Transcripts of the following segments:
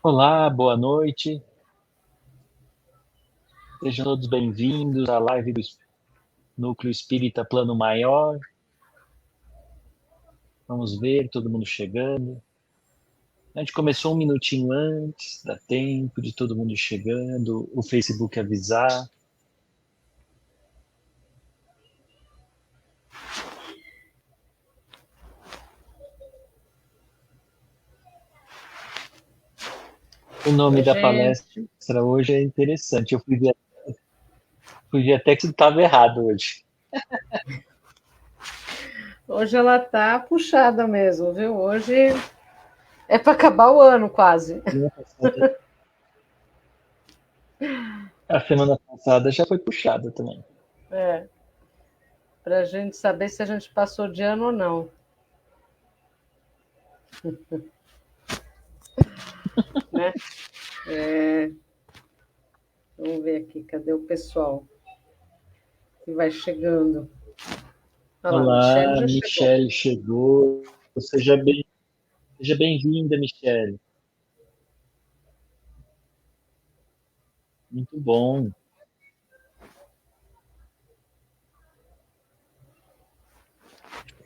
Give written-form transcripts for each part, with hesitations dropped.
Olá, boa noite. Sejam todos bem-vindos à live do Núcleo Espírita Plano Maior. Vamos ver todo mundo chegando. A gente começou um minutinho antes, dá tempo de todo mundo chegando, o Facebook avisar. O nome Oi, da gente. palestra hoje é interessante. Eu fui ver até que estava errado hoje. Hoje ela tá puxada mesmo, viu? Hoje é para acabar o ano quase. A semana passada já foi puxada também. É, para a gente saber se a gente passou de ano ou não, né? É, vamos ver aqui, cadê o pessoal que vai chegando? Olha lá, a Michelle Olá, já chegou. Michele chegou. Seja bem-vinda, Michele. Muito bom.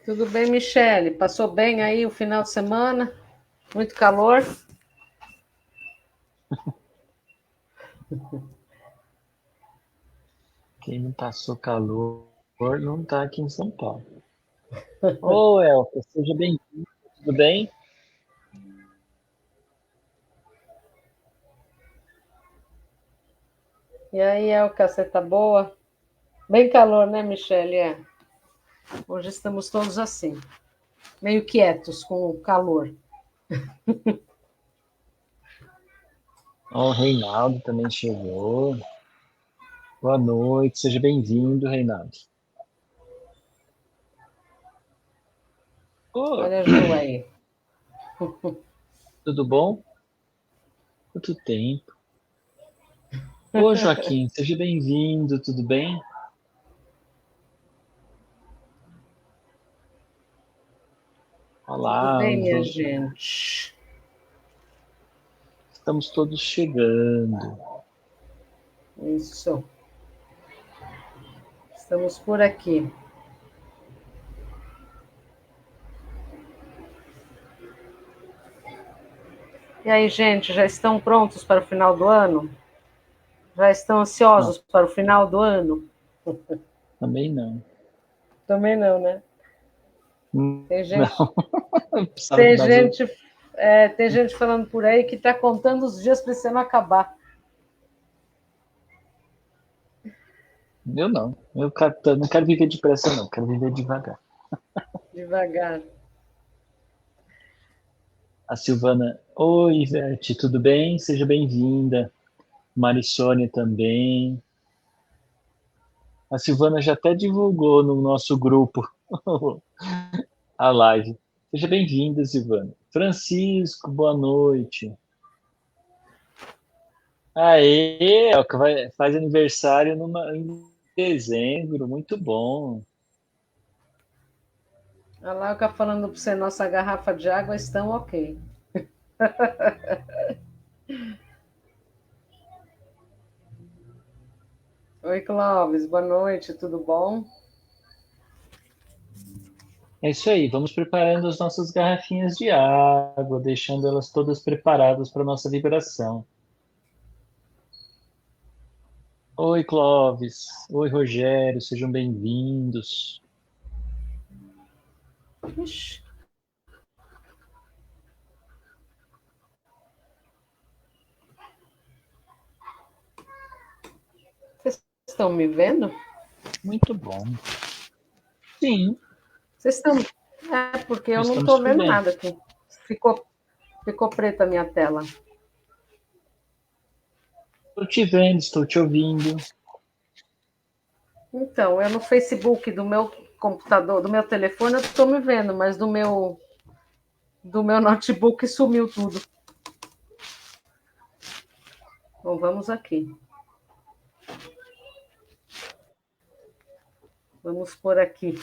Tudo bem, Michelle? Passou bem aí o final de semana? Muito calor? Quem não passou calor não está aqui em São Paulo. Ô, Elka, seja bem-vindo, tudo bem? E aí, Elka, você tá boa? Bem calor, né, Michelle? É. Hoje estamos todos assim, meio quietos com o calor. Ó, o Reinaldo também chegou. Boa noite, seja bem-vindo, Reinaldo. Ô, Olha a Ju aí. tudo bom? Quanto tempo? Ô, Joaquim, seja bem-vindo, tudo bem? Tudo Olá, bem, minha gente? estamos todos chegando. Isso. Estamos por aqui. E aí, gente, já estão prontos para o final do ano? Já estão Não, ansiosos para o final do ano? também não. Também não, né? Tem gente, Não, precisava tem mais um. gente, tem gente falando por aí que está contando os dias para esse ano acabar. Eu não. Não quero viver depressa, não. Quero viver devagar. Devagar. A Silvana, oi, Ivete, tudo bem? Seja bem-vinda. Marissônia também. A Silvana já até divulgou no nosso grupo a live. Seja bem-vinda, Silvana. Francisco, boa noite. Aê, Elka, faz aniversário em dezembro, muito bom. A Lauca falando para você, nossa garrafa de água estão ok. Oi, Clóvis, boa noite, tudo bom? É isso aí, vamos preparando as nossas garrafinhas de água, deixando elas todas preparadas para a nossa vibração. Oi, Clóvis. Oi, Rogério, sejam bem-vindos. Ixi, vocês estão me vendo? Muito bom. Sim, Vocês estão. É, porque eu nós não estamos estou te vendo vendo. nada aqui. Ficou preta a minha tela. Estou te vendo, estou te ouvindo. Então, eu no Facebook do meu computador, do meu telefone, eu estou me vendo, mas do meu notebook sumiu tudo. Bom, vamos aqui. Vamos por aqui.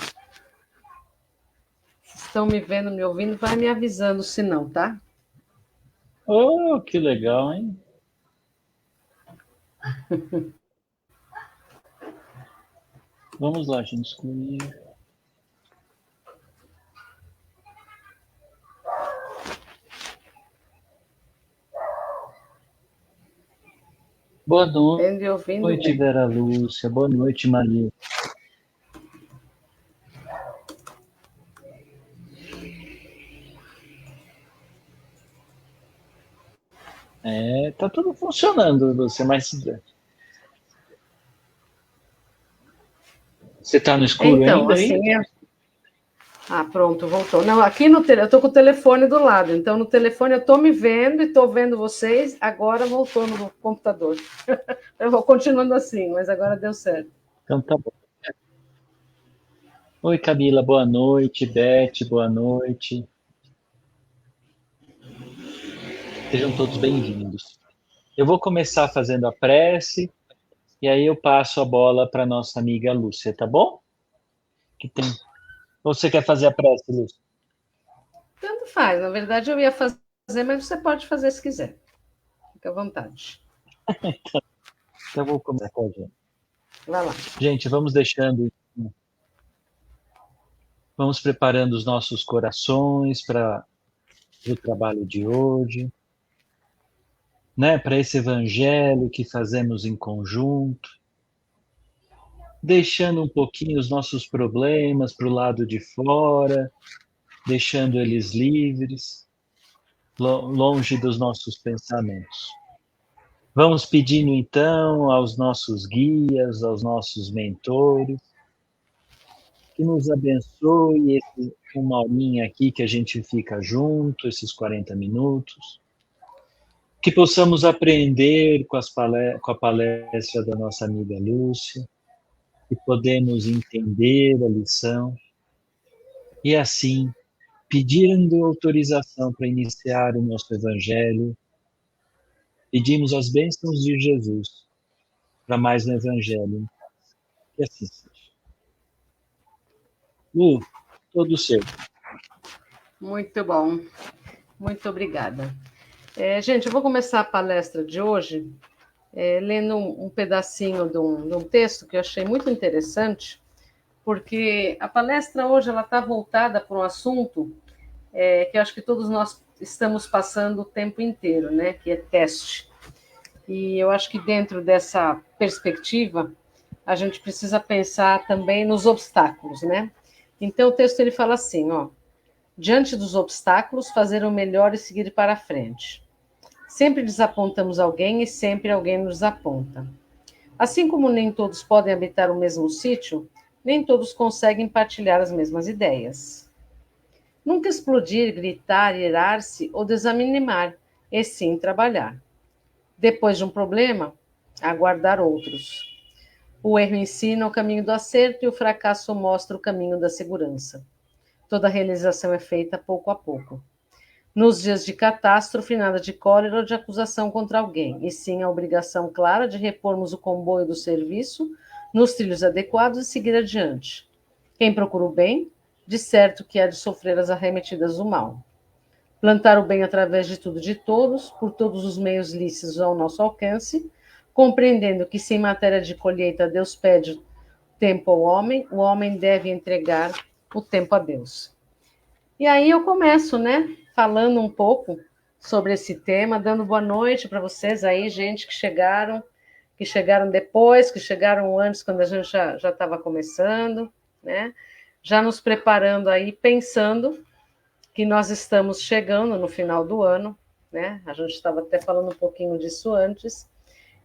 Se estão me vendo, me ouvindo, vai me avisando se não, tá? Oh, que legal, hein? Vamos lá, gente, excluir. Boa Entende? Ouvindo noite, bem. Vera Lúcia. Boa noite, Maria. Tá tudo funcionando, Lúcia, mas você tá no escuro Então, ainda assim, aí? ah, pronto, voltou. Não, aqui no eu estou com o telefone do lado, então no telefone eu estou me vendo e estou vendo vocês, agora voltou no computador. Eu vou continuando assim, mas agora deu certo. Então tá bom. Oi, Camila, boa noite. Beth, boa noite. Sejam todos bem-vindos. Eu vou começar fazendo a prece e aí eu passo a bola para nossa amiga Lúcia, tá bom? Que tem. Ou você quer fazer a prece, Lúcia? Tanto faz, na verdade eu ia fazer, mas você pode fazer se quiser. Fica à vontade. Então eu vou começar com a gente. Vai lá. Gente, vamos preparando os nossos corações para o trabalho de hoje, né? Para esse evangelho que fazemos em conjunto, deixando um pouquinho os nossos problemas para o lado de fora, deixando eles livres, longe dos nossos pensamentos. Vamos pedindo então aos nossos guias, aos nossos mentores, que nos abençoe esse uma horinha aqui que a gente fica junto, esses 40 minutos, que possamos aprender com a palestra da nossa amiga Lúcia, que podemos entender a lição e assim, pedindo autorização para iniciar o nosso evangelho, pedimos as bênçãos de Jesus para mais um evangelho. Que assim seja. Lu, todo seu. Muito bom. Muito obrigada. Gente, eu vou começar a palestra de hoje lendo um pedacinho de um texto que eu achei muito interessante, porque a palestra hoje ela está voltada para um assunto que eu acho que todos nós estamos passando o tempo inteiro, né? Que é teste. E eu acho que dentro dessa perspectiva a gente precisa pensar também nos obstáculos, né? Então o texto ele fala assim, ó: diante dos obstáculos, fazer o melhor e seguir para frente. Sempre desapontamos alguém e sempre alguém nos aponta. Assim como nem todos podem habitar o mesmo sítio, nem todos conseguem partilhar as mesmas ideias. Nunca explodir, gritar, irar-se ou desanimar, e sim trabalhar. Depois de um problema, aguardar outros. O erro ensina o caminho do acerto e o fracasso mostra o caminho da segurança. Toda realização é feita pouco a pouco. Nos dias de catástrofe, nada de cólera ou de acusação contra alguém, e sim a obrigação clara de repormos o comboio do serviço nos trilhos adequados e seguir adiante. Quem procura o bem, de certo que há de sofrer as arremetidas do mal. Plantar o bem através de tudo e de todos, por todos os meios lícitos ao nosso alcance, compreendendo que se em matéria de colheita Deus pede tempo ao homem, o homem deve entregar o tempo a Deus. E aí eu começo, né, falando um pouco sobre esse tema, dando boa noite para vocês aí, gente que chegaram depois, que chegaram antes, quando a gente já estava começando, né? Já nos preparando aí, pensando que nós estamos chegando no final do ano, né? A gente estava até falando um pouquinho disso antes.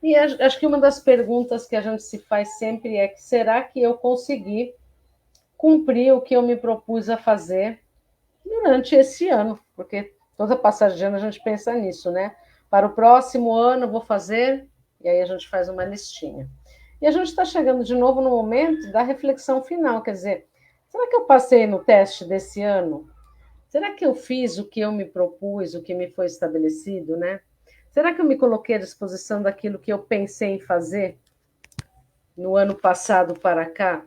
E acho que uma das perguntas que a gente se faz sempre é: será que eu consegui cumprir o que eu me propus a fazer durante esse ano? Porque toda passagem de ano a gente pensa nisso, né? Para o próximo ano vou fazer, e aí a gente faz uma listinha. E a gente está chegando de novo no momento da reflexão final, quer dizer, será que eu passei no teste desse ano? Será que eu fiz o que eu me propus, o que me foi estabelecido, né? Será que eu me coloquei à disposição daquilo que eu pensei em fazer no ano passado para cá?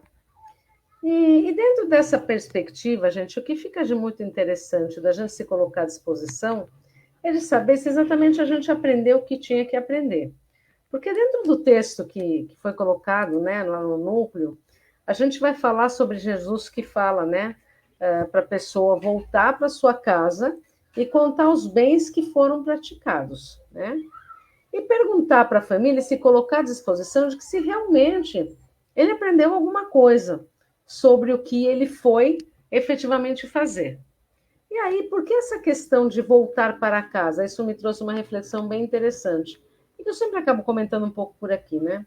E dentro dessa perspectiva, gente, o que fica de muito interessante da gente se colocar à disposição é de saber se exatamente a gente aprendeu o que tinha que aprender. Porque dentro do texto que foi colocado, né, lá no núcleo, a gente vai falar sobre Jesus que fala, né, para a pessoa voltar para sua casa e contar os bens que foram praticados, né? E perguntar para a família, se colocar à disposição de que se realmente ele aprendeu alguma coisa sobre o que ele foi efetivamente fazer. E aí, por que essa questão de voltar para casa? Isso me trouxe uma reflexão bem interessante. E que eu sempre acabo comentando um pouco por aqui, né?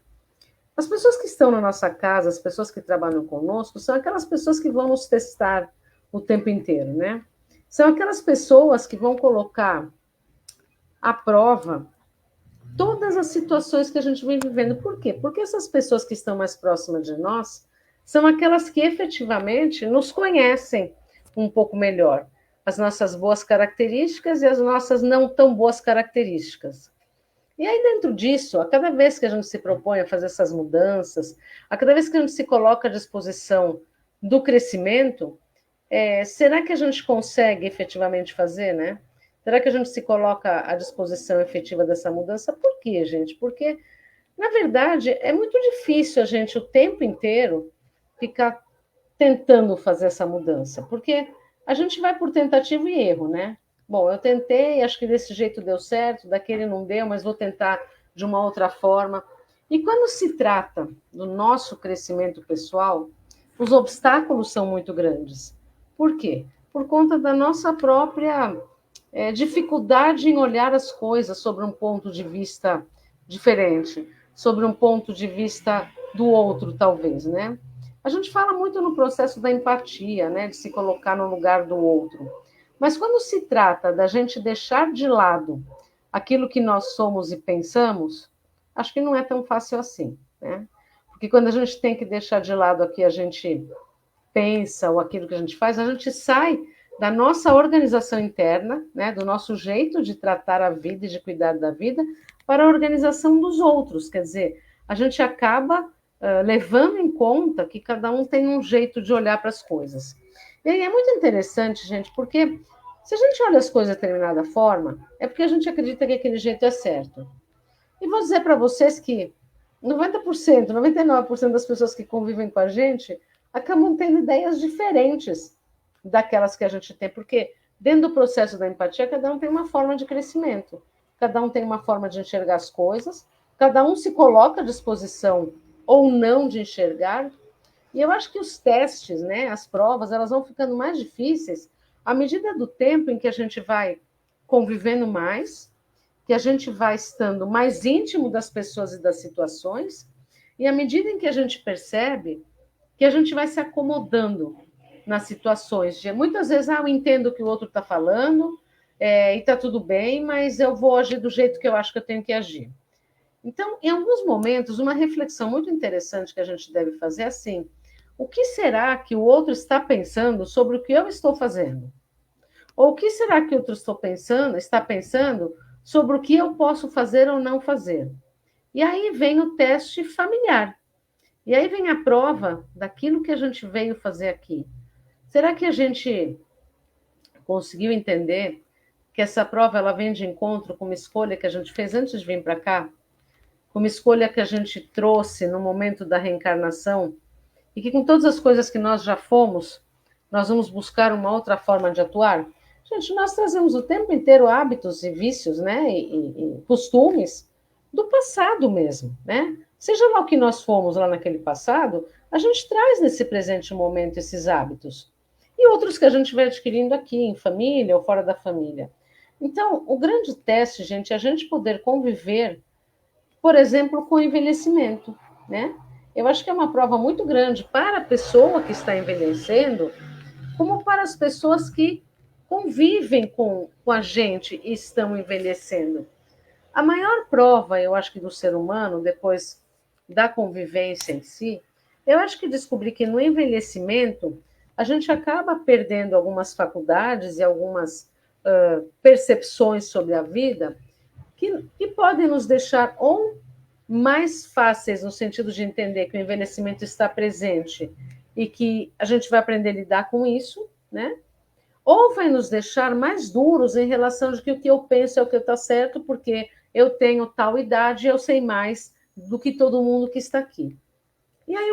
As pessoas que estão na nossa casa, as pessoas que trabalham conosco, são aquelas pessoas que vão nos testar o tempo inteiro, né? São aquelas pessoas que vão colocar à prova todas as situações que a gente vem vivendo. Por quê? Porque essas pessoas que estão mais próximas de nós são aquelas que efetivamente nos conhecem um pouco melhor. As nossas boas características e as nossas não tão boas características. E aí, dentro disso, a cada vez que a gente se propõe a fazer essas mudanças, a cada vez que a gente se coloca à disposição do crescimento, será que a gente consegue efetivamente fazer, né? Será que a gente se coloca à disposição efetiva dessa mudança? Por quê, gente? Porque, na verdade, é muito difícil a gente o tempo inteiro ficar tentando fazer essa mudança, porque a gente vai por tentativa e erro, né? Bom, eu tentei, acho que desse jeito deu certo, daquele não deu, mas vou tentar de uma outra forma. E quando se trata do nosso crescimento pessoal, os obstáculos são muito grandes. Por quê? Por conta da nossa própria dificuldade em olhar as coisas sobre um ponto de vista diferente, sobre um ponto de vista do outro, talvez, né? A gente fala muito no processo da empatia, né, de se colocar no lugar do outro. Mas quando se trata da gente deixar de lado aquilo que nós somos e pensamos, acho que não é tão fácil assim, né? Porque quando a gente tem que deixar de lado o que a gente pensa ou aquilo que a gente faz, a gente sai da nossa organização interna, né, do nosso jeito de tratar a vida e de cuidar da vida, para a organização dos outros. Quer dizer, a gente acaba levando em conta que cada um tem um jeito de olhar para as coisas. E aí é muito interessante, gente, porque se a gente olha as coisas de determinada forma, é porque a gente acredita que aquele jeito é certo. E vou dizer para vocês que 90%, 99% das pessoas que convivem com a gente acabam tendo ideias diferentes daquelas que a gente tem, porque dentro do processo da empatia, cada um tem uma forma de crescimento, cada um tem uma forma de enxergar as coisas, cada um se coloca à disposição ou não de enxergar. E eu acho que os testes, né, as provas, elas vão ficando mais difíceis à medida do tempo em que a gente vai convivendo mais, que a gente vai estando mais íntimo das pessoas e das situações, e à medida em que a gente percebe que a gente vai se acomodando nas situações. Muitas vezes, eu entendo o que o outro está falando, e está tudo bem, mas eu vou agir do jeito que eu acho que eu tenho que agir. Então, em alguns momentos, uma reflexão muito interessante que a gente deve fazer é assim: o que será que o outro está pensando sobre o que eu estou fazendo? Ou o que será que o outro está pensando sobre o que eu posso fazer ou não fazer? E aí vem o teste familiar. E aí vem a prova daquilo que a gente veio fazer aqui. Será que a gente conseguiu entender que essa prova ela vem de encontro com uma escolha que a gente fez antes de vir para cá? Com uma escolha que a gente trouxe no momento da reencarnação? E que com todas as coisas que nós já fomos, nós vamos buscar uma outra forma de atuar? Gente, nós trazemos o tempo inteiro hábitos e vícios, né, e costumes do passado mesmo, né? Seja lá o que nós fomos lá naquele passado, a gente traz nesse presente momento esses hábitos. E outros que a gente vai adquirindo aqui, em família ou fora da família. Então, o grande teste, gente, é a gente poder conviver, por exemplo, com o envelhecimento, né? Eu acho que é uma prova muito grande para a pessoa que está envelhecendo, como para as pessoas que convivem com a gente e estão envelhecendo. A maior prova, eu acho que do ser humano, depois da convivência em si, eu acho que descobri que no envelhecimento a gente acaba perdendo algumas faculdades e algumas percepções sobre a vida que podem nos deixar ou mais fáceis no sentido de entender que o envelhecimento está presente e que a gente vai aprender a lidar com isso, né? ou vai nos deixar mais duros em relação de que o que eu penso é o que está certo, porque eu tenho tal idade e eu sei mais do que todo mundo que está aqui. E aí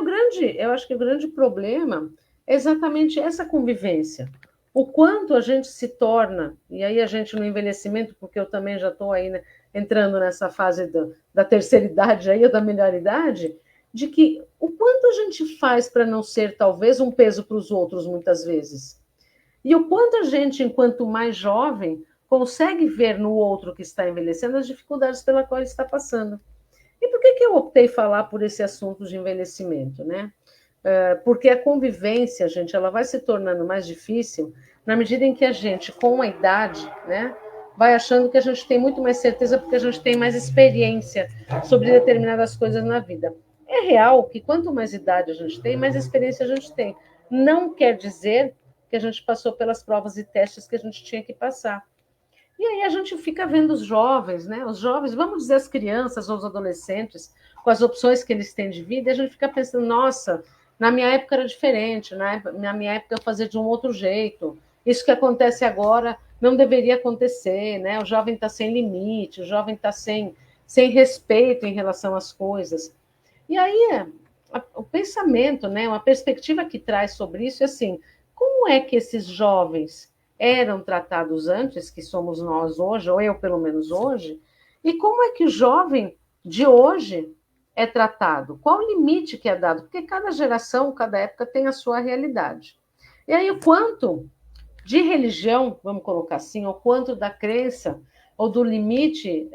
eu acho que o grande problema é exatamente essa convivência. O quanto a gente se torna, e aí a gente no envelhecimento, porque eu também já estou aí, né, entrando nessa fase da terceira idade aí, ou da melhor idade, de que o quanto a gente faz para não ser talvez um peso para os outros muitas vezes. E o quanto a gente, enquanto mais jovem, consegue ver no outro que está envelhecendo as dificuldades pela qual ele está passando. E por que eu optei falar por esse assunto de envelhecimento, né? Porque a convivência, gente, ela vai se tornando mais difícil na medida em que a gente, com a idade, né, vai achando que a gente tem muito mais certeza porque a gente tem mais experiência sobre determinadas coisas na vida. É real que quanto mais idade a gente tem, mais experiência a gente tem. Não quer dizer que a gente passou pelas provas e testes que a gente tinha que passar. E aí a gente fica vendo os jovens, né? Os jovens, vamos dizer as crianças ou os adolescentes, com as opções que eles têm de vida, e a gente fica pensando, nossa, na minha época era diferente, né? Na minha época eu fazia de um outro jeito. Isso que acontece agora não deveria acontecer, né? O jovem está sem limite, o jovem está sem respeito em relação às coisas. E aí o pensamento, né? Uma perspectiva que traz sobre isso é assim, como é que esses jovens eram tratados antes, que somos nós hoje, ou eu pelo menos hoje, e como é que o jovem de hoje é tratado? Qual o limite que é dado? Porque cada geração, cada época tem a sua realidade. E aí o quanto de religião, vamos colocar assim, o quanto da crença ou do limite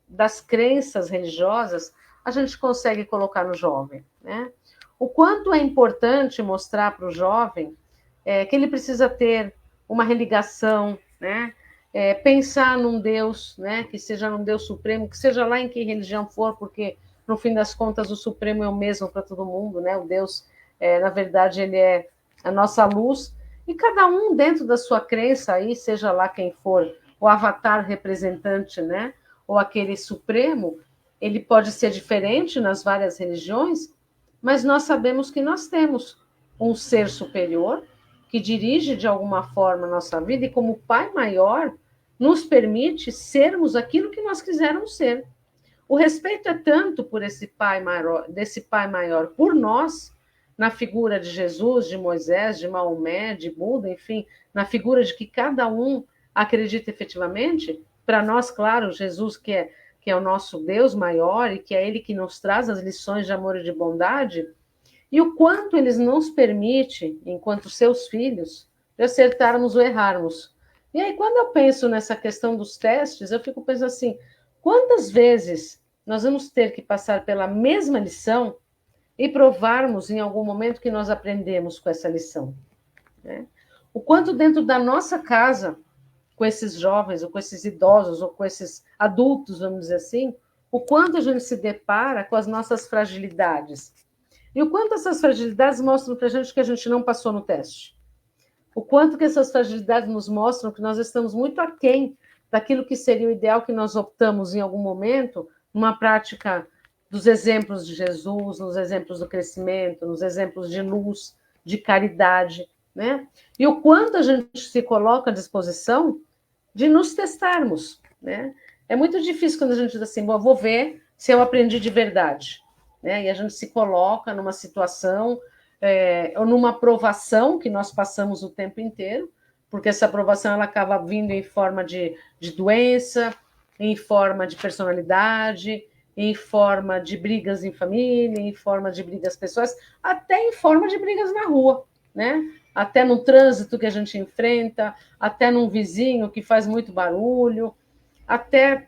das crenças religiosas a gente consegue colocar no jovem, né? O quanto é importante mostrar para o jovem que ele precisa ter uma religação, né? Pensar num Deus, né? Que seja num Deus supremo, que seja lá em que religião for, porque no fim das contas o supremo é o mesmo para todo mundo, né? O Deus, na verdade, ele é a nossa luz, e cada um dentro da sua crença aí, seja lá quem for o avatar representante, né? Ou aquele supremo, ele pode ser diferente nas várias religiões, mas nós sabemos que nós temos um ser superior que dirige de alguma forma a nossa vida e como Pai maior nos permite sermos aquilo que nós quisermos ser. O respeito é tanto por esse Pai maior, desse Pai maior por nós, na figura de Jesus, de Moisés, de Maomé, de Buda, enfim, na figura de que cada um acredita efetivamente. Para nós, claro, Jesus que é o nosso Deus maior e que é Ele que nos traz as lições de amor e de bondade, e o quanto eles nos permite, enquanto seus filhos, de acertarmos ou errarmos. E aí, quando eu penso nessa questão dos testes, eu fico pensando assim, quantas vezes nós vamos ter que passar pela mesma lição e provarmos em algum momento que nós aprendemos com essa lição, né? O quanto dentro da nossa casa, com esses jovens, ou com esses idosos, ou com esses adultos, vamos dizer assim, o quanto a gente se depara com as nossas fragilidades. E o quanto essas fragilidades mostram para a gente que a gente não passou no teste. O quanto que essas fragilidades nos mostram que nós estamos muito aquém daquilo que seria o ideal que nós optamos em algum momento, numa prática dos exemplos de Jesus, nos exemplos do crescimento, nos exemplos de luz, de caridade, né? E o quanto a gente se coloca à disposição de nos testarmos, né? É muito difícil quando a gente diz assim, bom, vou ver se eu aprendi de verdade, né? E a gente se coloca numa situação ou numa aprovação que nós passamos o tempo inteiro, porque essa aprovação ela acaba vindo em forma de doença, em forma de personalidade, em forma de brigas em família, em forma de brigas pessoais, até em forma de brigas na rua, né? Até no trânsito que a gente enfrenta, até num vizinho que faz muito barulho, até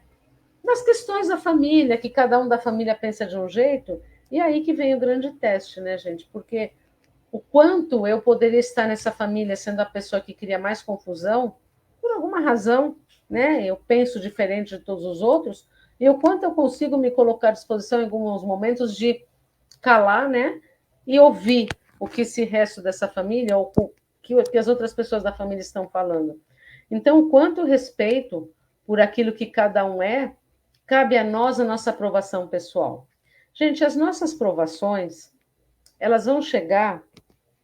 nas questões da família, que cada um da família pensa de um jeito, e aí que vem o grande teste, né, gente? Porque o quanto eu poderia estar nessa família sendo a pessoa que cria mais confusão, por alguma razão, né? Eu penso diferente de todos os outros, e o quanto eu consigo me colocar à disposição em alguns momentos de calar, né? E ouvir o que esse resto dessa família, ou o que as outras pessoas da família estão falando. Então, o quanto eu respeito por aquilo que cada um é, cabe a nós a nossa aprovação pessoal. Gente, as nossas provações, elas vão chegar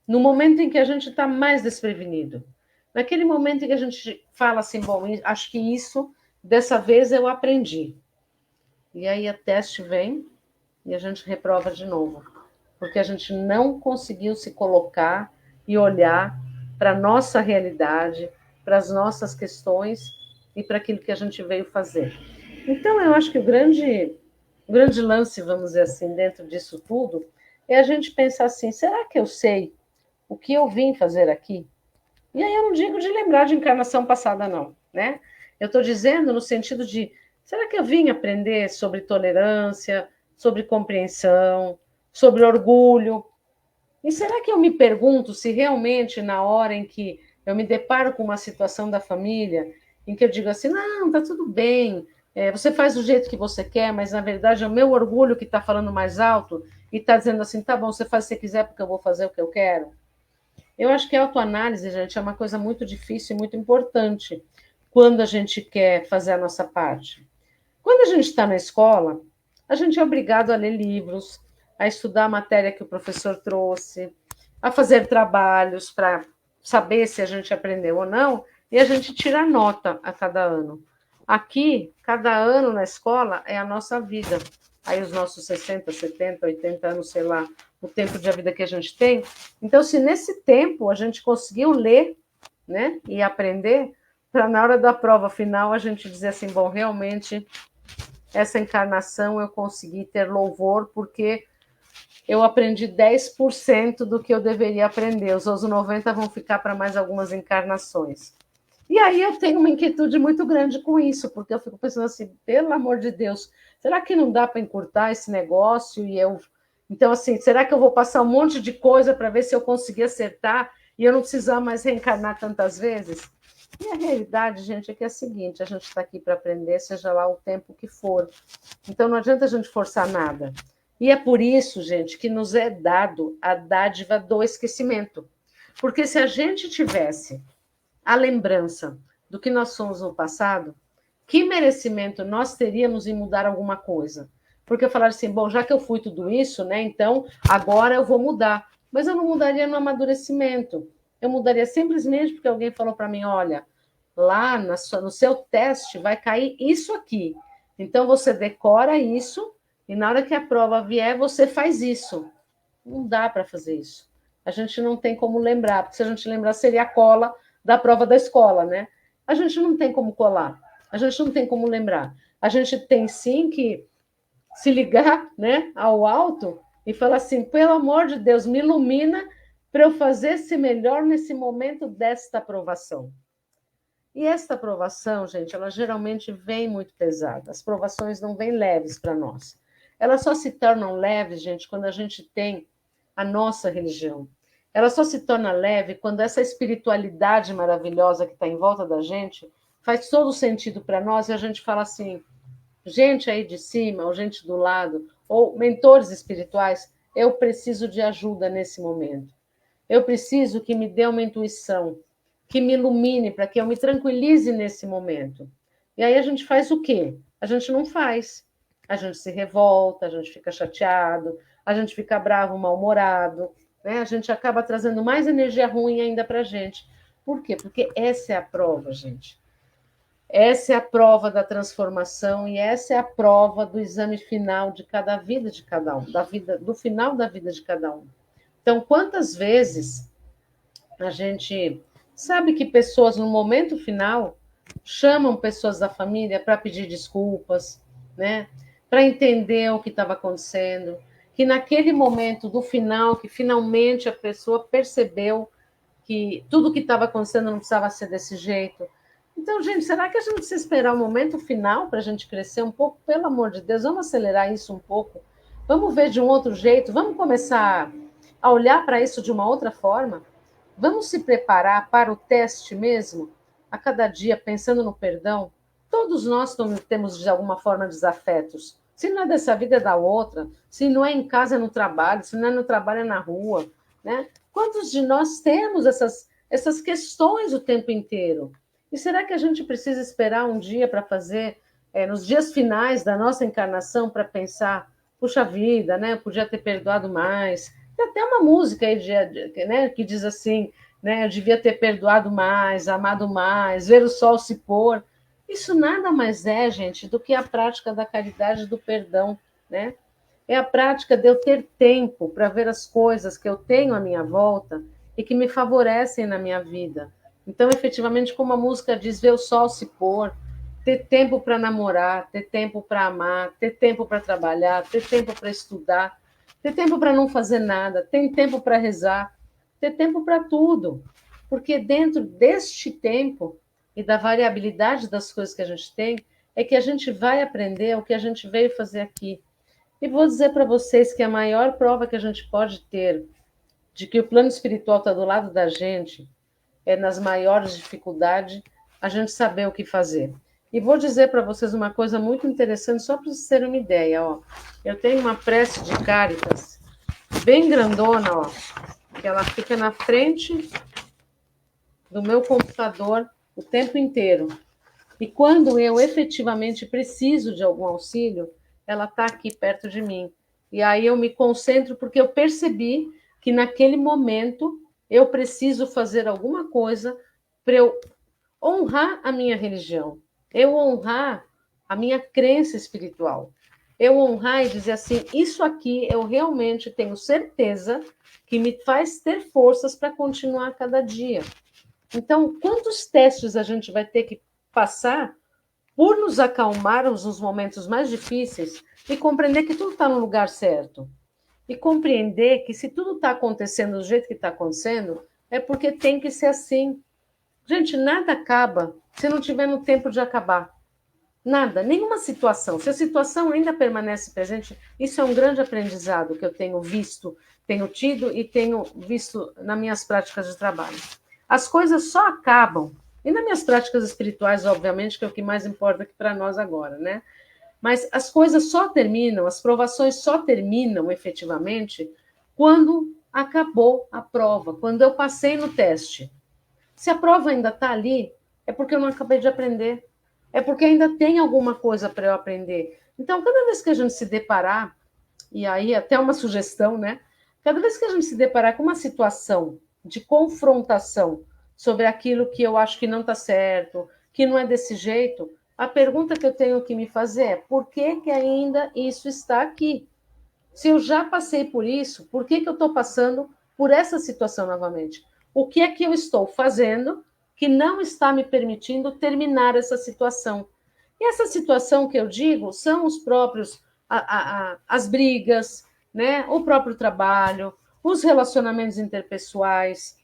no momento em que a gente está mais desprevenido. Naquele momento em que a gente fala assim, bom, acho que isso, dessa vez eu aprendi. E aí a teste vem e a gente reprova de novo, porque a gente não conseguiu se colocar e olhar para a nossa realidade, para as nossas questões e para aquilo que a gente veio fazer. Então, eu acho que o grande lance, vamos dizer assim, dentro disso tudo, é a gente pensar assim, será que eu sei o que eu vim fazer aqui? E aí eu não digo de lembrar de encarnação passada, não, né? Eu estou dizendo no sentido de, será que eu vim aprender sobre tolerância, sobre compreensão, sobre orgulho? E será que eu me pergunto se realmente na hora em que eu me deparo com uma situação da família, em que eu digo assim, não, tá tudo bem, você faz do jeito que você quer, mas na verdade é o meu orgulho que está falando mais alto e está dizendo assim, tá bom, você faz o que você quiser porque eu vou fazer o que eu quero. Eu acho que a autoanálise, gente, é uma coisa muito difícil e muito importante quando a gente quer fazer a nossa parte. Quando a gente está na escola, a gente é obrigado a ler livros, a estudar a matéria que o professor trouxe, a fazer trabalhos para saber se a gente aprendeu ou não, e a gente tira nota a cada ano. Aqui, cada ano na escola é a nossa vida. Aí os nossos 60, 70, 80 anos, sei lá, o tempo de vida que a gente tem. Então, se nesse tempo a gente conseguiu ler, né, e aprender, para na hora da prova final a gente dizer assim, bom, realmente essa encarnação eu consegui ter louvor porque eu aprendi 10% do que eu deveria aprender. Os outros 90% vão ficar para mais algumas encarnações. E aí eu tenho uma inquietude muito grande com isso, porque eu fico pensando assim, pelo amor de Deus, será que não dá para encurtar esse negócio? E eu, então, assim, será que eu vou passar um monte de coisa para ver se eu conseguir acertar e eu não precisar mais reencarnar tantas vezes? E a realidade, gente, é que é a seguinte, a gente está aqui para aprender, seja lá o tempo que for. Então não adianta a gente forçar nada. E é por isso, gente, que nos é dado a dádiva do esquecimento. Porque se a gente tivesse a lembrança do que nós somos no passado, que merecimento nós teríamos em mudar alguma coisa? Porque eu falar assim, bom, já que eu fui tudo isso, né, então agora eu vou mudar. Mas eu não mudaria no amadurecimento. Eu mudaria simplesmente porque alguém falou para mim, olha, lá no seu teste vai cair isso aqui. Então você decora isso e na hora que a prova vier, você faz isso. Não dá para fazer isso. A gente não tem como lembrar, porque se a gente lembrar, seria a cola da prova da escola, né? A gente não tem como colar, a gente não tem como lembrar. A gente tem sim que se ligar, né, ao alto e falar assim: pelo amor de Deus, me ilumina para eu fazer-se melhor nesse momento desta aprovação. E esta aprovação, gente, ela geralmente vem muito pesada. As provações não vêm leves para nós. Elas só se tornam leves, gente, quando a gente tem a nossa religião. Ela só se torna leve quando essa espiritualidade maravilhosa que está em volta da gente faz todo sentido para nós e a gente fala assim, gente aí de cima, ou gente do lado, ou mentores espirituais, eu preciso de ajuda nesse momento. Eu preciso que me dê uma intuição, que me ilumine, para que eu me tranquilize nesse momento. E aí a gente faz o quê? A gente não faz. A gente se revolta, a gente fica chateado, a gente fica bravo, mal-humorado, né? A gente acaba trazendo mais energia ruim ainda para a gente. Por quê? Porque essa é a prova, gente. Essa é a prova da transformação e essa é a prova do exame final de cada vida de cada um, da vida, do final da vida de cada um. Então, quantas vezes a gente sabe que pessoas no momento final chamam pessoas da família para pedir desculpas, né? Para entender o que estava acontecendo, que naquele momento do final, que finalmente a pessoa percebeu que tudo que estava acontecendo não precisava ser desse jeito. Então, gente, será que a gente precisa esperar o momento final para a gente crescer um pouco? Pelo amor de Deus, vamos acelerar isso um pouco. Vamos ver de um outro jeito, vamos começar a olhar para isso de uma outra forma. Vamos se preparar para o teste mesmo, a cada dia, pensando no perdão. Todos nós temos, de alguma forma, desafetos. Se não é dessa vida, é da outra. Se não é em casa, é no trabalho. Se não é no trabalho, é na rua. Né? Quantos de nós temos essas questões o tempo inteiro? E será que a gente precisa esperar um dia para fazer, nos dias finais da nossa encarnação, para pensar, puxa vida, né? Eu podia ter perdoado mais. Tem até uma música aí né, que diz assim, né? Eu devia ter perdoado mais, amado mais, ver o sol se pôr. Isso nada mais é, gente, do que a prática da caridade e do perdão, né? É a prática de eu ter tempo para ver as coisas que eu tenho à minha volta e que me favorecem na minha vida. Então, efetivamente, como a música diz, ver o sol se pôr, ter tempo para namorar, ter tempo para amar, ter tempo para trabalhar, ter tempo para estudar, ter tempo para não fazer nada, ter tempo para rezar, ter tempo para tudo. Porque dentro deste tempo e da variabilidade das coisas que a gente tem, é que a gente vai aprender o que a gente veio fazer aqui. E vou dizer para vocês que a maior prova que a gente pode ter de que o plano espiritual está do lado da gente é nas maiores dificuldades a gente saber o que fazer. E vou dizer para vocês uma coisa muito interessante, só para vocês terem uma ideia. Ó. Eu tenho uma prece de Cáritas bem grandona, ó, que ela fica na frente do meu computador o tempo inteiro. E quando eu efetivamente preciso de algum auxílio, ela está aqui perto de mim. E aí eu me concentro porque eu percebi que naquele momento eu preciso fazer alguma coisa para eu honrar a minha religião, eu honrar a minha crença espiritual, eu honrar e dizer assim, isso aqui eu realmente tenho certeza que me faz ter forças para continuar cada dia. Então, quantos testes a gente vai ter que passar por nos acalmarmos nos momentos mais difíceis e compreender que tudo está no lugar certo. E compreender que se tudo está acontecendo do jeito que está acontecendo, é porque tem que ser assim. Gente, nada acaba se não tiver no tempo de acabar. Nada, nenhuma situação. Se a situação ainda permanece presente, isso é um grande aprendizado que eu tenho visto, tenho tido e tenho visto nas minhas práticas de trabalho. As coisas só acabam, e nas minhas práticas espirituais, obviamente, que é o que mais importa aqui para nós agora, né? Mas as coisas só terminam, as provações só terminam efetivamente quando acabou a prova, quando eu passei no teste. Se a prova ainda está ali, é porque eu não acabei de aprender. É porque ainda tem alguma coisa para eu aprender. Então, cada vez que a gente se deparar, e aí até uma sugestão, né? Cada vez que a gente se deparar com uma situação de confrontação sobre aquilo que eu acho que não está certo, que não é desse jeito, a pergunta que eu tenho que me fazer é: por que, que ainda isso está aqui? Se eu já passei por isso, por que, que eu estou passando por essa situação novamente? O que é que eu estou fazendo que não está me permitindo terminar essa situação? E essa situação que eu digo são os próprios as brigas, né? O próprio trabalho, os relacionamentos interpessoais,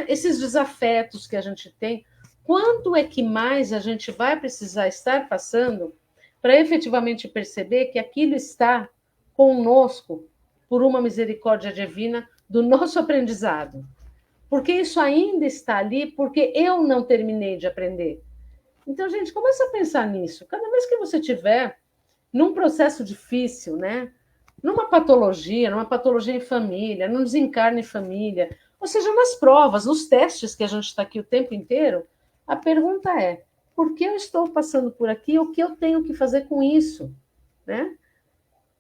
esses desafetos que a gente tem. Quanto é que mais a gente vai precisar estar passando para efetivamente perceber que aquilo está conosco por uma misericórdia divina do nosso aprendizado? Porque isso ainda está ali porque eu não terminei de aprender. Então, gente, começa a pensar nisso. Cada vez que você tiver num processo difícil, né? Numa patologia em família, num desencarne em família, ou seja, nas provas, nos testes que a gente está aqui o tempo inteiro, a pergunta é: por que eu estou passando por aqui? O que eu tenho que fazer com isso? Né?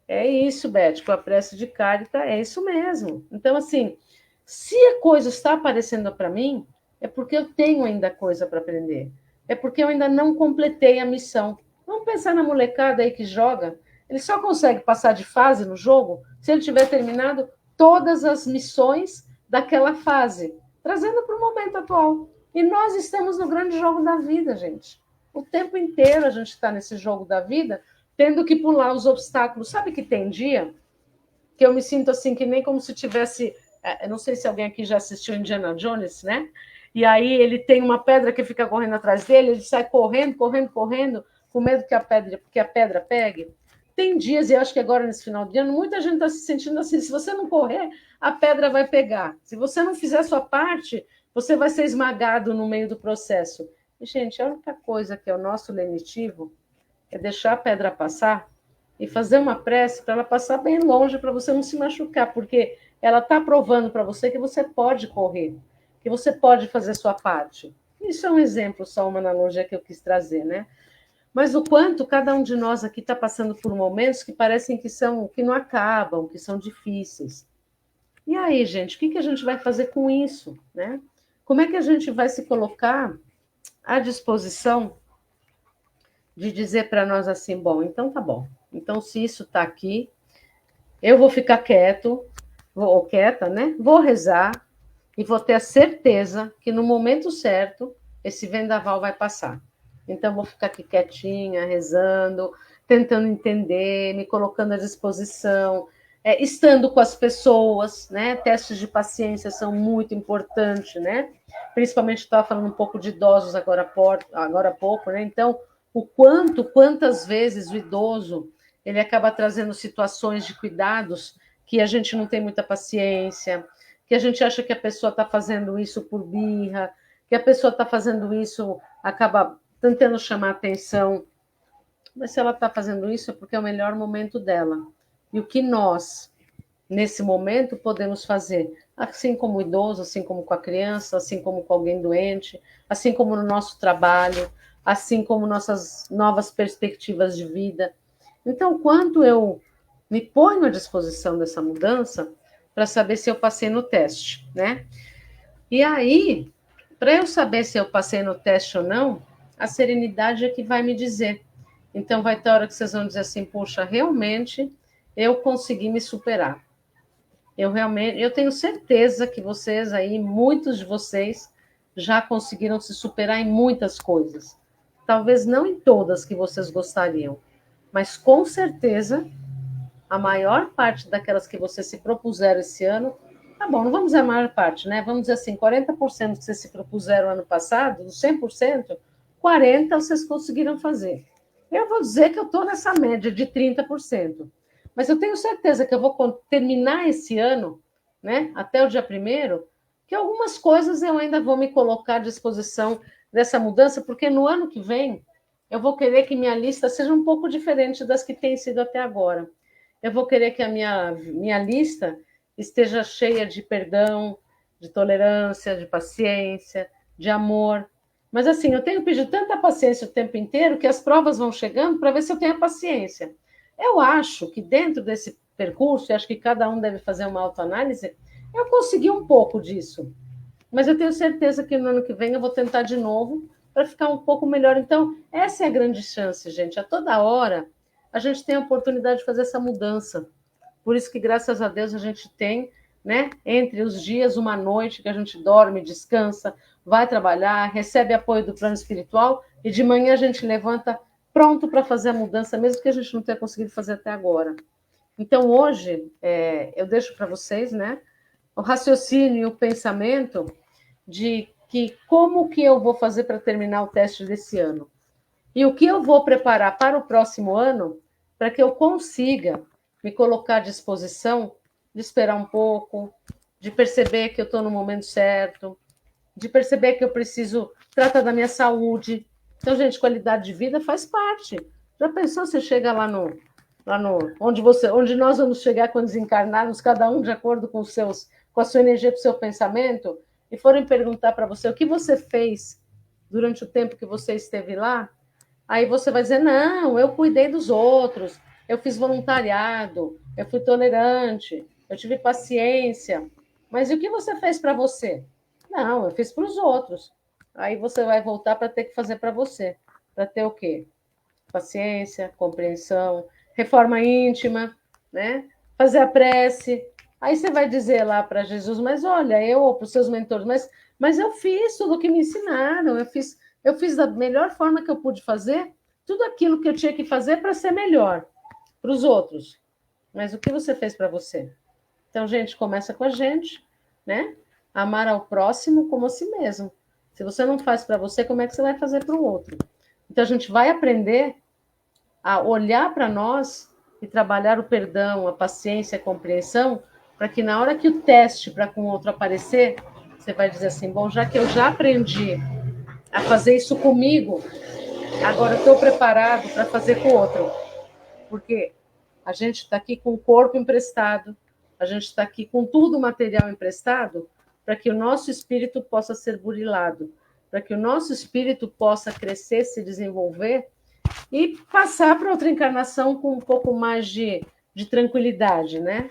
É isso, Beth, com a prece de Carita, é isso mesmo. Então, assim, se a coisa está aparecendo para mim, é porque eu tenho ainda coisa para aprender. É porque eu ainda não completei a missão. Vamos pensar na molecada aí que joga. Ele só consegue passar de fase no jogo se ele tiver terminado todas as missões daquela fase, trazendo para o momento atual. E nós estamos no grande jogo da vida, gente. O tempo inteiro a gente está nesse jogo da vida, tendo que pular os obstáculos. Sabe que tem dia que eu me sinto assim, que nem como se tivesse... Eu não sei se alguém aqui já assistiu Indiana Jones, né? E aí ele tem uma pedra que fica correndo atrás dele, ele sai correndo, correndo, correndo, com medo que a pedra pegue. Tem dias, e eu acho que agora nesse final de ano, muita gente está se sentindo assim, se você não correr, a pedra vai pegar. Se você não fizer a sua parte, você vai ser esmagado no meio do processo. E, gente, a única coisa que é o nosso lenitivo é deixar a pedra passar e fazer uma prece para ela passar bem longe, para você não se machucar, porque ela está provando para você que você pode correr, que você pode fazer sua parte. Isso é um exemplo, só uma analogia que eu quis trazer, né? Mas o quanto cada um de nós aqui está passando por momentos que parecem que não acabam, que são difíceis. E aí, gente, o que a gente vai fazer com isso, né? Como é que a gente vai se colocar à disposição de dizer para nós assim, bom, então tá bom. Então, se isso está aqui, eu vou ficar quieto, ou quieta, né? Vou rezar e vou ter a certeza que no momento certo esse vendaval vai passar. Então, vou ficar aqui quietinha, rezando, tentando entender, me colocando à disposição, estando com as pessoas, né? Testes de paciência são muito importantes, né? Principalmente estava falando um pouco de idosos agora há pouco, né? Então, quantas vezes o idoso ele acaba trazendo situações de cuidados que a gente não tem muita paciência, que a gente acha que a pessoa está fazendo isso por birra, que a pessoa está fazendo isso, acaba tentando chamar atenção. Mas se ela está fazendo isso é porque é o melhor momento dela. E o que nós, nesse momento, podemos fazer? Assim como o idoso, assim como com a criança, assim como com alguém doente, assim como no nosso trabalho, assim como nossas novas perspectivas de vida. Então, quanto eu me ponho à disposição dessa mudança para saber se eu passei no teste, né? E aí, para eu saber se eu passei no teste ou não, a serenidade é que vai me dizer. Então, vai ter hora que vocês vão dizer assim, poxa, realmente eu consegui me superar. Eu tenho certeza que vocês aí, muitos de vocês, já conseguiram se superar em muitas coisas. Talvez não em todas que vocês gostariam, mas com certeza a maior parte daquelas que vocês se propuseram esse ano, tá bom, não vamos dizer a maior parte, né? Vamos dizer assim, 40% que vocês se propuseram ano passado, dos 100%, 40% vocês conseguiram fazer. Eu vou dizer que eu estou nessa média de 30%. Mas eu tenho certeza que eu vou terminar esse ano, né, até o dia 1º, que algumas coisas eu ainda vou me colocar à disposição dessa mudança, porque no ano que vem eu vou querer que minha lista seja um pouco diferente das que tem sido até agora. Eu vou querer que a minha lista esteja cheia de perdão, de tolerância, de paciência, de amor. Mas assim, eu tenho pedido tanta paciência o tempo inteiro que as provas vão chegando para ver se eu tenho paciência. Eu acho que dentro desse percurso, e acho que cada um deve fazer uma autoanálise, eu consegui um pouco disso. Mas eu tenho certeza que no ano que vem eu vou tentar de novo para ficar um pouco melhor. Então, essa é a grande chance, gente. A toda hora a gente tem a oportunidade de fazer essa mudança. Por isso que, graças a Deus, a gente tem, né, entre os dias, uma noite que a gente dorme, descansa, vai trabalhar, recebe apoio do plano espiritual e de manhã a gente levanta pronto para fazer a mudança, mesmo que a gente não tenha conseguido fazer até agora. Então, hoje, eu deixo para vocês, né, o raciocínio e o pensamento de que como que eu vou fazer para terminar o teste desse ano. E o que eu vou preparar para o próximo ano para que eu consiga me colocar à disposição de esperar um pouco, de perceber que eu estou no momento certo, de perceber que eu preciso tratar da minha saúde. Então, gente, qualidade de vida faz parte. Já pensou se chega lá no onde nós vamos chegar quando desencarnarmos, cada um de acordo com com a sua energia, com o seu pensamento, e forem perguntar para você o que você fez durante o tempo que você esteve lá, aí você vai dizer, não, eu cuidei dos outros, eu fiz voluntariado, eu fui tolerante, eu tive paciência. Mas e o que você fez para você? Não, eu fiz para os outros. Aí você vai voltar para ter que fazer para você. Para ter o quê? Paciência, compreensão, reforma íntima, né? Fazer a prece. Aí você vai dizer lá para Jesus, mas olha, eu, para os seus mentores, mas eu fiz tudo o que me ensinaram, eu fiz da melhor forma que eu pude fazer, tudo aquilo que eu tinha que fazer para ser melhor para os outros. Mas o que você fez para você? Então, gente, começa com a gente, né? Amar ao próximo como a si mesmo. Se você não faz para você, como é que você vai fazer para o outro? Então, a gente vai aprender a olhar para nós e trabalhar o perdão, a paciência, a compreensão, para que na hora que o teste para com o outro aparecer, você vai dizer assim, bom, já que eu já aprendi a fazer isso comigo, agora eu estou preparado para fazer com o outro. Porque a gente está aqui com o corpo emprestado, a gente está aqui com tudo o material emprestado para que o nosso espírito possa ser burilado, para que o nosso espírito possa crescer, se desenvolver e passar para outra encarnação com um pouco mais de tranquilidade, né?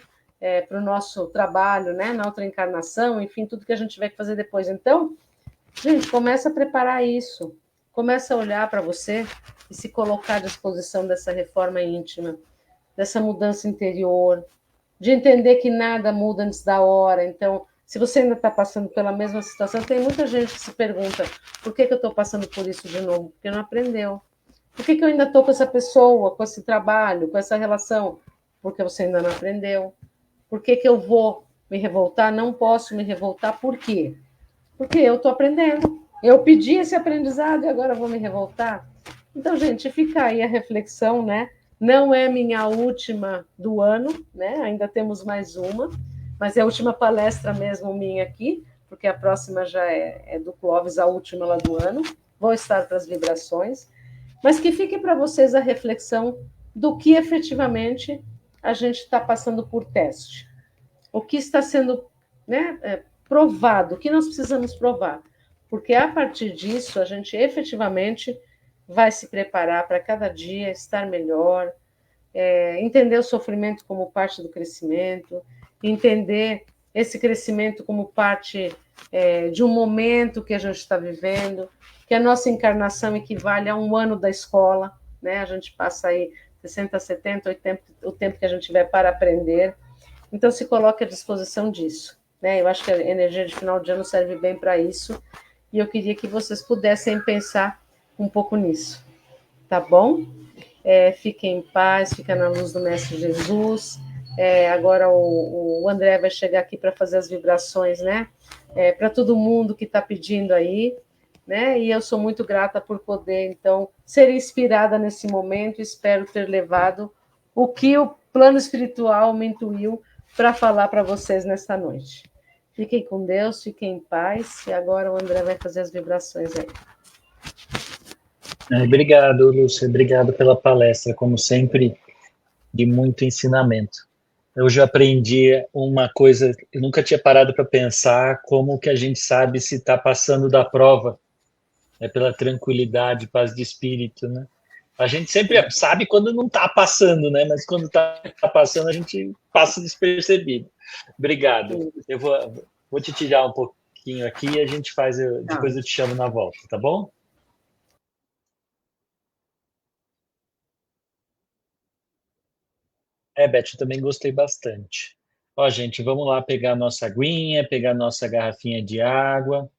para o nosso trabalho, né, na outra encarnação, enfim, tudo que a gente tiver que fazer depois. Então, gente, começa a preparar isso, começa a olhar para você e se colocar à disposição dessa reforma íntima, dessa mudança interior, de entender que nada muda antes da hora. Então, se você ainda está passando pela mesma situação, tem muita gente que se pergunta por que eu estou passando por isso de novo? Porque não aprendeu. Por que eu ainda estou com essa pessoa, com esse trabalho, com essa relação? Porque você ainda não aprendeu. Por que eu vou me revoltar? Não posso me revoltar. Por quê? Porque eu estou aprendendo. Eu pedi esse aprendizado e agora vou me revoltar. Então, gente, fica aí a reflexão, né? Não é minha última do ano, né? Ainda temos mais uma, mas é a última palestra mesmo minha aqui, porque a próxima já é do Clóvis, a última lá do ano. Vou estar para as vibrações, mas que fique para vocês a reflexão do que efetivamente a gente está passando por teste. O que está sendo, né, provado, o que nós precisamos provar. Porque a partir disso, a gente efetivamente vai se preparar para cada dia estar melhor, entender o sofrimento como parte do crescimento, entender esse crescimento como parte de um momento que a gente está vivendo, que a nossa encarnação equivale a um ano da escola, né? A gente passa aí 60, 70, 80, o tempo que a gente tiver para aprender. Então, se coloque à disposição disso, né? Eu acho que a energia de final de ano serve bem para isso, e eu queria que vocês pudessem pensar um pouco nisso, tá bom? Fiquem em paz, fica na luz do Mestre Jesus. Agora o André vai chegar aqui para fazer as vibrações, né? Para todo mundo que está pedindo aí, né? E eu sou muito grata por poder, então, ser inspirada nesse momento. Espero ter levado o que o plano espiritual me intuiu para falar para vocês nesta noite. Fiquem com Deus, fiquem em paz. E agora o André vai fazer as vibrações aí. Obrigado, Lúcia. Obrigado pela palestra, como sempre, de muito ensinamento. Eu já aprendi uma coisa, eu nunca tinha parado para pensar como que a gente sabe se está passando da prova, é pela tranquilidade, paz de espírito, né? A gente sempre sabe quando não está passando, né? Mas quando está passando, a gente passa despercebido. Obrigado. Eu vou te tirar um pouquinho aqui e a gente faz, depois eu te chamo na volta, tá bom? Beth, eu também gostei bastante. Ó, gente, vamos lá pegar nossa aguinha, pegar nossa garrafinha de água.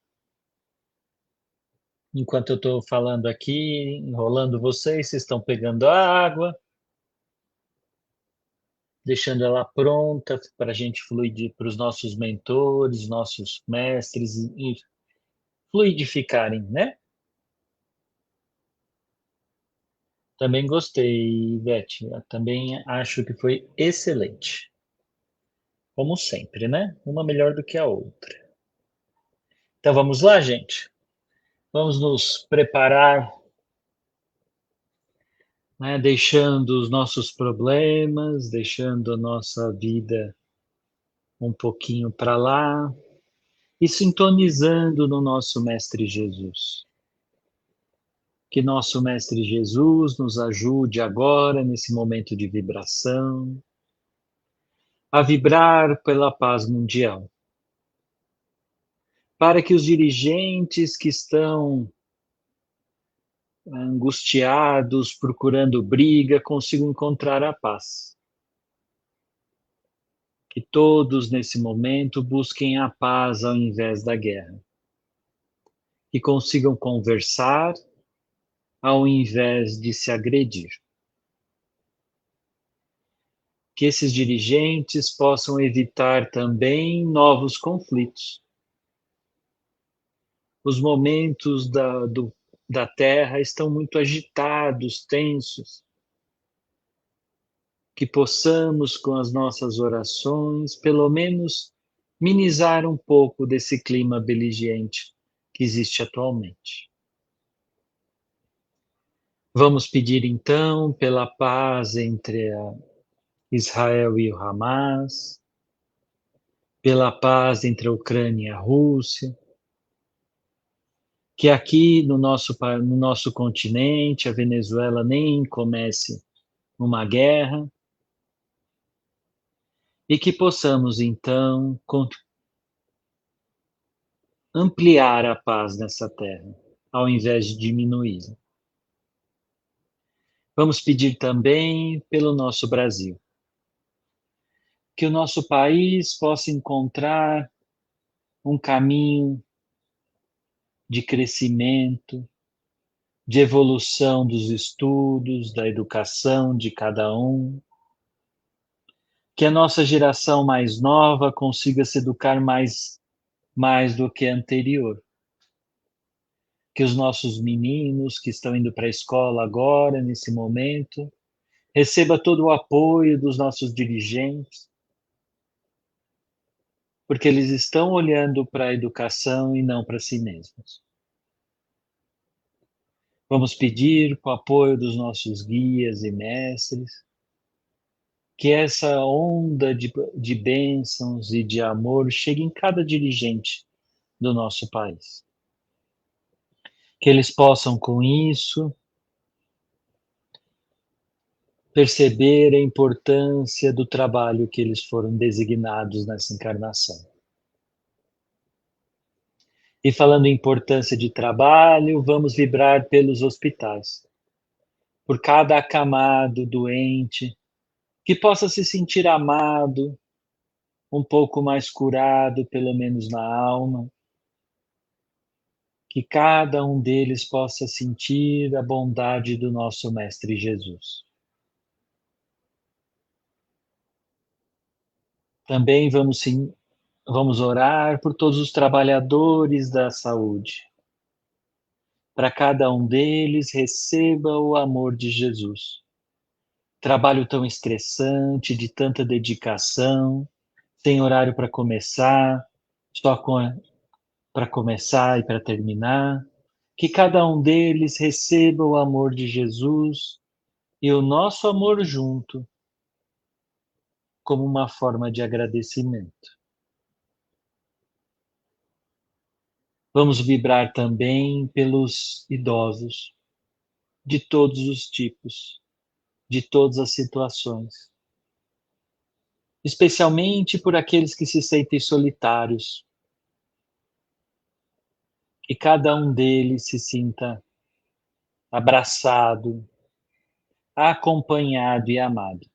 Enquanto eu estou falando aqui, enrolando vocês estão pegando a água, deixando ela pronta para a gente fluir para os nossos mentores, nossos mestres e fluidificarem, né? Também gostei, Beth. Eu também acho que foi excelente. Como sempre, né? Uma melhor do que a outra. Então vamos lá, gente. Vamos nos preparar, né? Deixando os nossos problemas, deixando a nossa vida um pouquinho para lá e sintonizando no nosso Mestre Jesus. Que nosso Mestre Jesus nos ajude agora, nesse momento de vibração, a vibrar pela paz mundial, para que os dirigentes que estão angustiados, procurando briga, consigam encontrar a paz. Que todos, nesse momento, busquem a paz ao invés da guerra. Que consigam conversar ao invés de se agredir. Que esses dirigentes possam evitar também novos conflitos. Os momentos da Terra estão muito agitados, tensos. Que possamos, com as nossas orações, pelo menos minimizar um pouco desse clima beligerante que existe atualmente. Vamos pedir então pela paz entre Israel e o Hamas, pela paz entre a Ucrânia e a Rússia, que aqui no nosso continente a Venezuela nem comece uma guerra, E que possamos, então, ampliar a paz nessa terra, ao invés de diminuí-la. Vamos pedir também pelo nosso Brasil, que o nosso país possa encontrar um caminho de crescimento, de evolução dos estudos, da educação de cada um, que a nossa geração mais nova consiga se educar mais do que a anterior, que os nossos meninos que estão indo para a escola agora, nesse momento, receba todo o apoio dos nossos dirigentes, porque eles estão olhando para a educação e não para si mesmos. Vamos pedir com o apoio dos nossos guias e mestres, que essa onda de bênçãos e de amor chegue em cada dirigente do nosso país. Que eles possam, com isso, perceber a importância do trabalho que eles foram designados nessa encarnação. E falando em importância de trabalho, vamos vibrar pelos hospitais, por cada acamado doente, que possa se sentir amado, um pouco mais curado, pelo menos na alma, que cada um deles possa sentir a bondade do nosso Mestre Jesus. Também vamos orar por todos os trabalhadores da saúde. Para cada um deles, receba o amor de Jesus. Trabalho tão estressante, de tanta dedicação, sem horário para começar, só para começar e para terminar. Que cada um deles receba o amor de Jesus e o nosso amor junto, como uma forma de agradecimento. Vamos vibrar também pelos idosos, de todos os tipos, de todas as situações. Especialmente por aqueles que se sentem solitários. Que cada um deles se sinta abraçado, acompanhado e amado.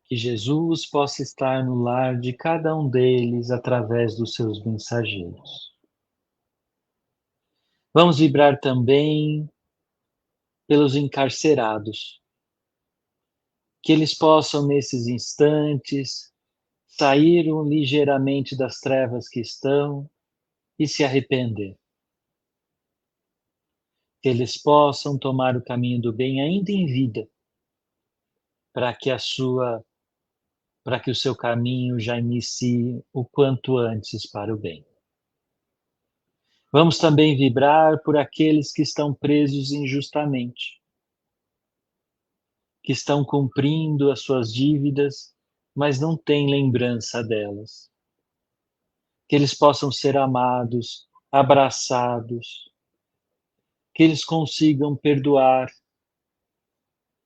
Que Jesus possa estar no lar de cada um deles através dos seus mensageiros. Vamos vibrar também pelos encarcerados. Que eles possam, nesses instantes, sair ligeiramente das trevas que estão e se arrepender. Que eles possam tomar o caminho do bem ainda em vida, para que o seu caminho já inicie o quanto antes para o bem. Vamos também vibrar por aqueles que estão presos injustamente, que estão cumprindo as suas dívidas, mas não têm lembrança delas. Que eles possam ser amados, abraçados, que eles consigam perdoar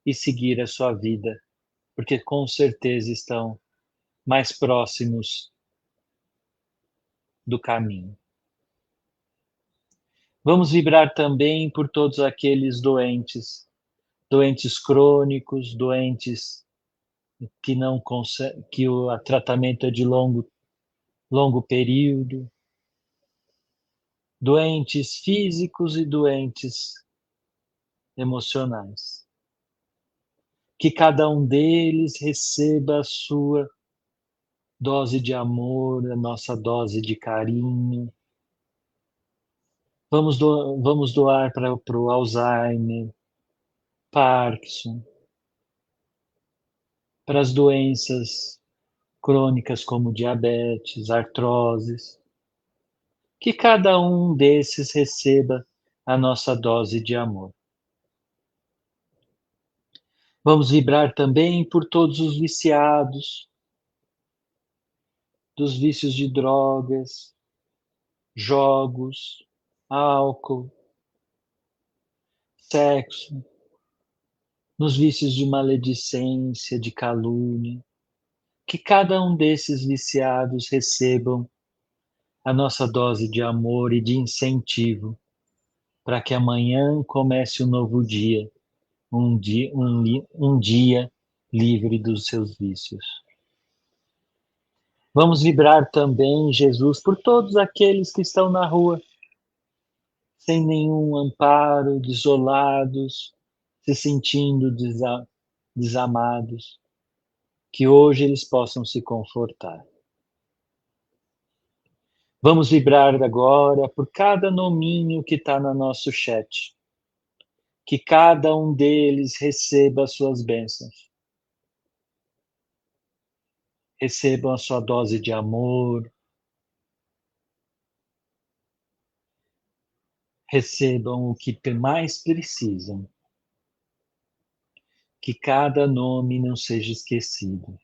e seguir a sua vida, porque com certeza estão mais próximos do caminho. Vamos vibrar também por todos aqueles doentes, doentes crônicos, doentes que não conseguem, que o tratamento é de longo período, doentes físicos e doentes emocionais. Que cada um deles receba a sua dose de amor, a nossa dose de carinho. Vamos doar para o Alzheimer, Parkinson, para as doenças crônicas como diabetes, artroses. Que cada um desses receba a nossa dose de amor. Vamos vibrar também por todos os viciados, dos vícios de drogas, jogos, álcool, sexo, nos vícios de maledicência, de calúnia, que cada um desses viciados recebam a nossa dose de amor e de incentivo para que amanhã comece um novo dia, um dia livre dos seus vícios. Vamos vibrar também, Jesus, por todos aqueles que estão na rua, sem nenhum amparo, desolados, se sentindo desamados, que hoje eles possam se confortar. Vamos vibrar agora por cada nominho que está no nosso chat, que cada um deles receba as suas bênçãos, recebam a sua dose de amor, recebam o que mais precisam, que cada nome não seja esquecido.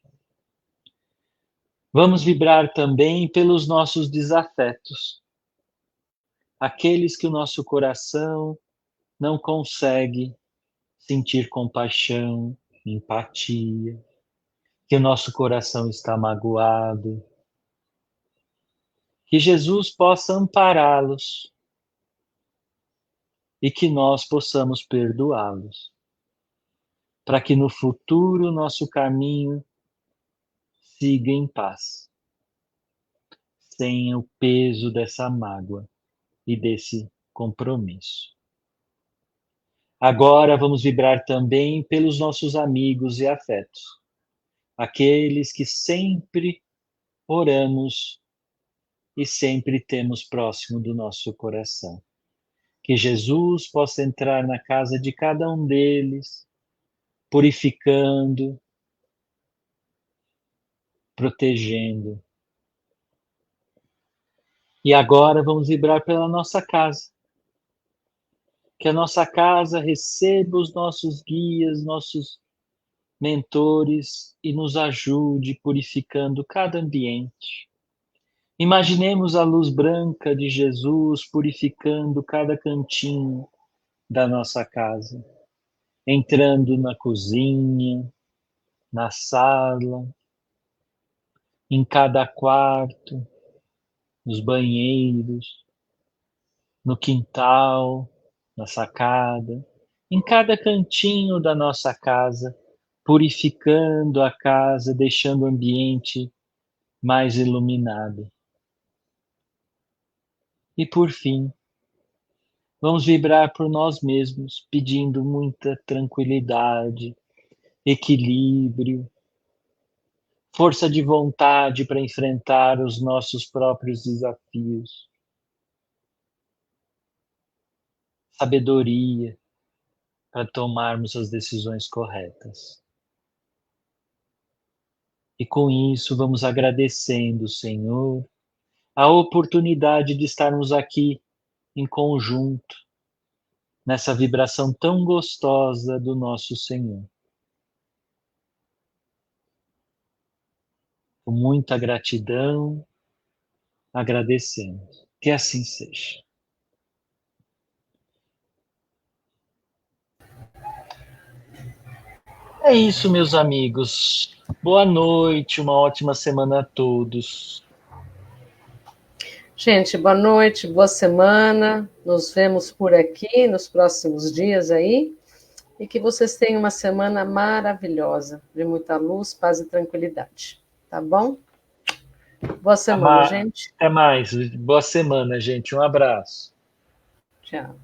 Vamos vibrar também pelos nossos desafetos, aqueles que o nosso coração não consegue sentir compaixão, empatia, que o nosso coração está magoado, que Jesus possa ampará-los e que nós possamos perdoá-los, para que no futuro nosso caminho siga em paz, sem o peso dessa mágoa e desse compromisso. Agora vamos vibrar também pelos nossos amigos e afetos, aqueles que sempre oramos e sempre temos próximo do nosso coração. Que Jesus possa entrar na casa de cada um deles, purificando, protegendo. E agora vamos vibrar pela nossa casa. Que a nossa casa receba os nossos guias, nossos mentores e nos ajude purificando cada ambiente. Imaginemos a luz branca de Jesus purificando cada cantinho da nossa casa, entrando na cozinha, na sala, em cada quarto, nos banheiros, no quintal, na sacada, em cada cantinho da nossa casa, purificando a casa, deixando o ambiente mais iluminado. E por fim, vamos vibrar por nós mesmos, pedindo muita tranquilidade, equilíbrio, força de vontade para enfrentar os nossos próprios desafios, sabedoria para tomarmos as decisões corretas. E com isso vamos agradecendo, Senhor, a oportunidade de estarmos aqui em conjunto, nessa vibração tão gostosa do nosso Senhor. Com muita gratidão, agradecemos. Que assim seja. É isso, meus amigos. Boa noite, uma ótima semana a todos. Gente, boa noite, boa semana. Nos vemos por aqui nos próximos dias aí. E que vocês tenham uma semana maravilhosa, de muita luz, paz e tranquilidade. Tá bom? Boa semana, gente. Até mais. Boa semana, gente. Um abraço. Tchau.